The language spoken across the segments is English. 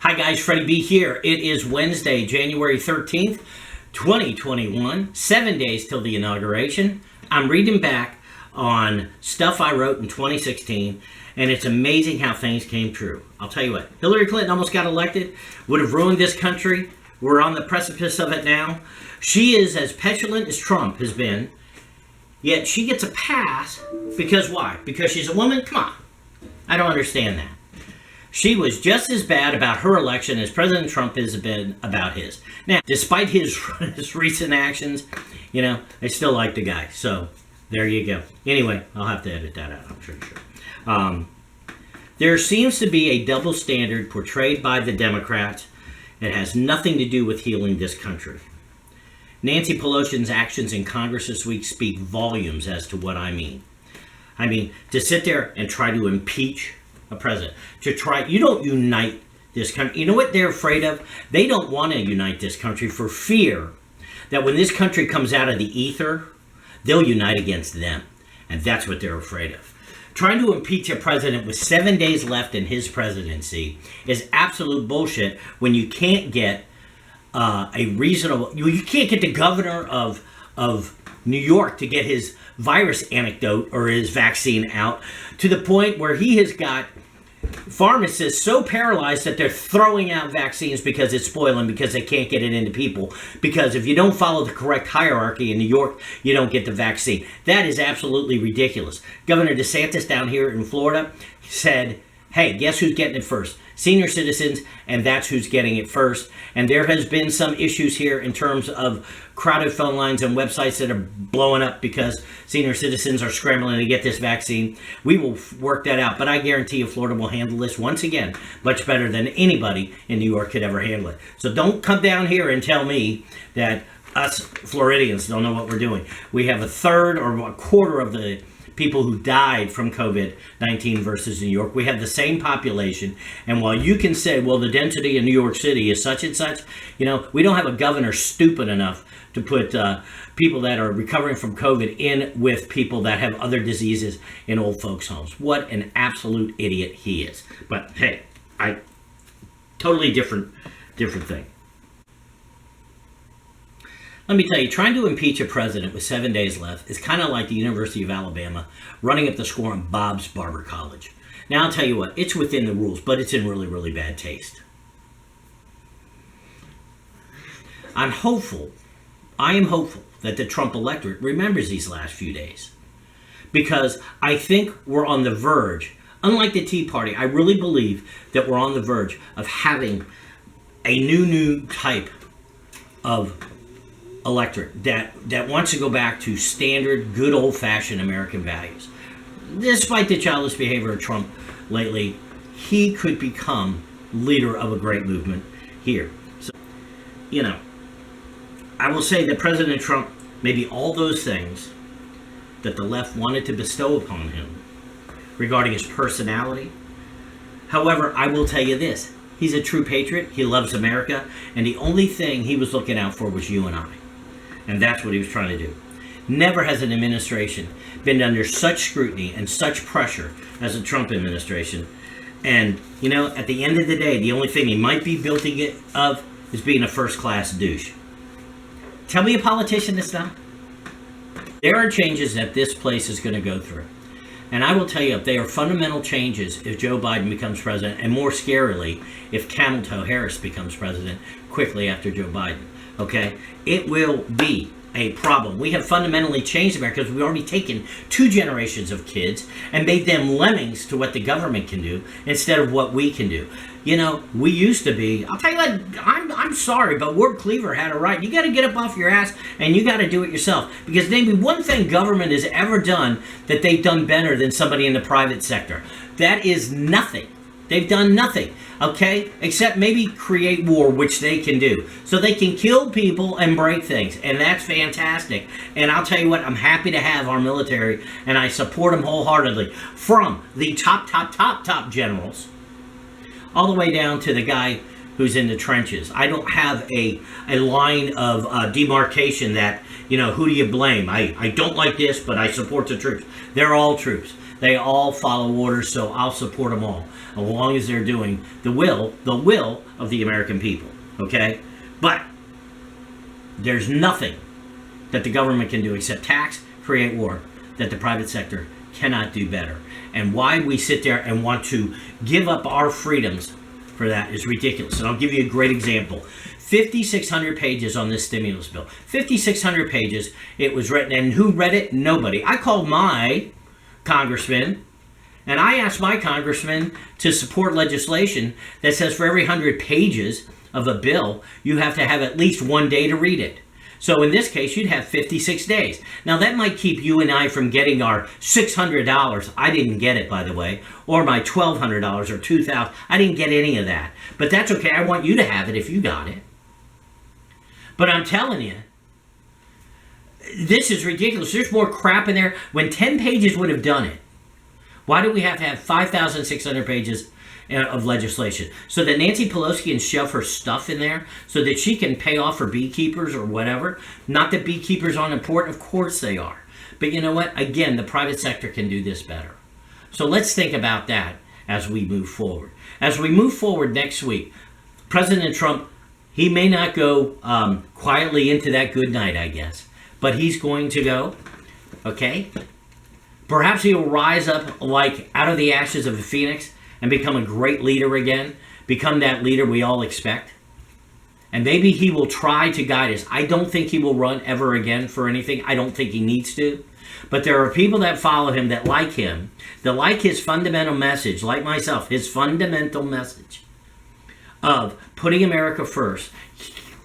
Hi guys, Freddie B here. It is Wednesday, January 13th, 2021, 7 days till the inauguration. I'm reading back on stuff I wrote in 2016, and it's amazing how things came true. I'll tell you what, Hillary Clinton almost got elected, would have ruined this country. We're on the precipice of it now. She is as petulant as Trump has been, yet she gets a pass because why? Because she's a woman? Come on. I don't understand that. She was just as bad about her election as President Trump has been about his. Now, despite his recent actions, I still like the guy. So, there you go. Anyway, I'll have to edit that out, I'm sure. There seems to be a double standard portrayed by the Democrats. It has nothing to do with healing this country. Nancy Pelosi's actions in Congress this week speak volumes as to what I mean. I mean, to sit there and try to impeach a president, you don't unite this country. You know what they're afraid of? They don't want to unite this country for fear that when this country comes out of the ether, they'll unite against them. And that's what they're afraid of. Trying to impeach a president with 7 days left in his presidency is absolute bullshit when you can't get you can't get the governor of New York to get his virus anecdote or his vaccine out to the point where he has got pharmacists so paralyzed that they're throwing out vaccines because it's spoiling, because they can't get it into people. Because if you don't follow the correct hierarchy in New York, you don't get the vaccine. That is absolutely ridiculous. Governor DeSantis down here in Florida said, hey, guess who's getting it first? Senior citizens, and that's who's getting it first. And there has been some issues here in terms of crowded phone lines and websites that are blowing up because senior citizens are scrambling to get this vaccine. We will work that out, but I guarantee you Florida will handle this once again much better than anybody in New York could ever handle it. So don't come down here and tell me that us Floridians don't know what we're doing. We have a third or a quarter of the people who died from COVID-19 versus New York. We have the same population. And while you can say, well, the density in New York City is such and such, we don't have a governor stupid enough to put people that are recovering from COVID in with people that have other diseases in old folks' homes. What an absolute idiot he is. But hey, totally different thing. Let me tell you, trying to impeach a president with 7 days left is kind of like the University of Alabama running up the score on Bob's Barber College. Now, I'll tell you what, it's within the rules, but it's in really, really bad taste. I am hopeful that the Trump electorate remembers these last few days. Because I think we're on the verge, unlike the Tea Party, I really believe that we're on the verge of having a new type of electorate that wants to go back to standard, good old-fashioned American values. Despite the childish behavior of Trump lately, he could become leader of a great movement here. So, I will say that President Trump, maybe all those things that the left wanted to bestow upon him regarding his personality. However, I will tell you this. He's a true patriot. He loves America. And the only thing he was looking out for was you and I. And that's what he was trying to do. Never has an administration been under such scrutiny and such pressure as the Trump administration. And, at the end of the day, the only thing he might be guilty of is being a first-class douche. Tell me a politician that's not. There are changes that this place is going to go through. And I will tell you, if they are fundamental changes if Joe Biden becomes president, and more scarily, if Camel Toe Harris becomes president quickly after Joe Biden. Okay, it will be a problem. We have fundamentally changed America because we've already taken 2 generations of kids and made them lemmings to what the government can do instead of what we can do. We used to be, I'll tell you what, I'm sorry, but Ward Cleaver had it right. You got to get up off your ass and you got to do it yourself. Because maybe one thing government has ever done that they've done better than somebody in the private sector. That is nothing. They've done nothing, okay, except maybe create war, which they can do. So they can kill people and break things, and that's fantastic. And I'll tell you what, I'm happy to have our military, and I support them wholeheartedly, from the top generals, all the way down to the guy who's in the trenches. I don't have a line of demarcation that, who do you blame? I don't like this, but I support the troops. They're all troops. They all follow orders, so I'll support them all, as long as they're doing the will of the American people. Okay? But there's nothing that the government can do except tax, create war, that the private sector cannot do better. And why we sit there and want to give up our freedoms for that is ridiculous. And I'll give you a great example. 5,600 pages on this stimulus bill. 5,600 pages. It was written, and who read it? Nobody. I called my congressman, and I asked my congressman to support legislation that says for every 100 pages of a bill, you have to have at least 1 day to read it. So in this case, you'd have 56 days. Now that might keep you and I from getting our $600. I didn't get it, by the way, or my $1,200 or $2,000. I didn't get any of that. But that's okay. I want you to have it if you got it. But I'm telling you, this is ridiculous. There's more crap in there. When 10 pages would have done it, why do we have to have 5,600 pages of legislation? So that Nancy Pelosi can shove her stuff in there so that she can pay off her beekeepers or whatever? Not that beekeepers aren't important. Of course they are. But you know what? Again, the private sector can do this better. So let's think about that as we move forward. As we move forward next week, President Trump, he may not go quietly into that good night, I guess. But he's going to go, okay? Perhaps he will rise up like out of the ashes of a phoenix and become a great leader again. Become that leader we all expect. And maybe he will try to guide us. I don't think he will run ever again for anything. I don't think he needs to. But there are people that follow him, that like his fundamental message, like myself, his fundamental message of putting America first,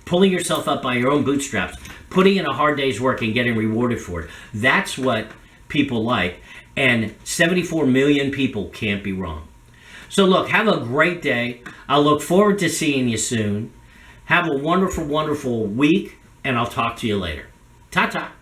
pulling yourself up by your own bootstraps, putting in a hard day's work and getting rewarded for it. That's what people like. And 74 million people can't be wrong. So look, have a great day. I'll look forward to seeing you soon. Have a wonderful, wonderful week, and I'll talk to you later. Ta-ta.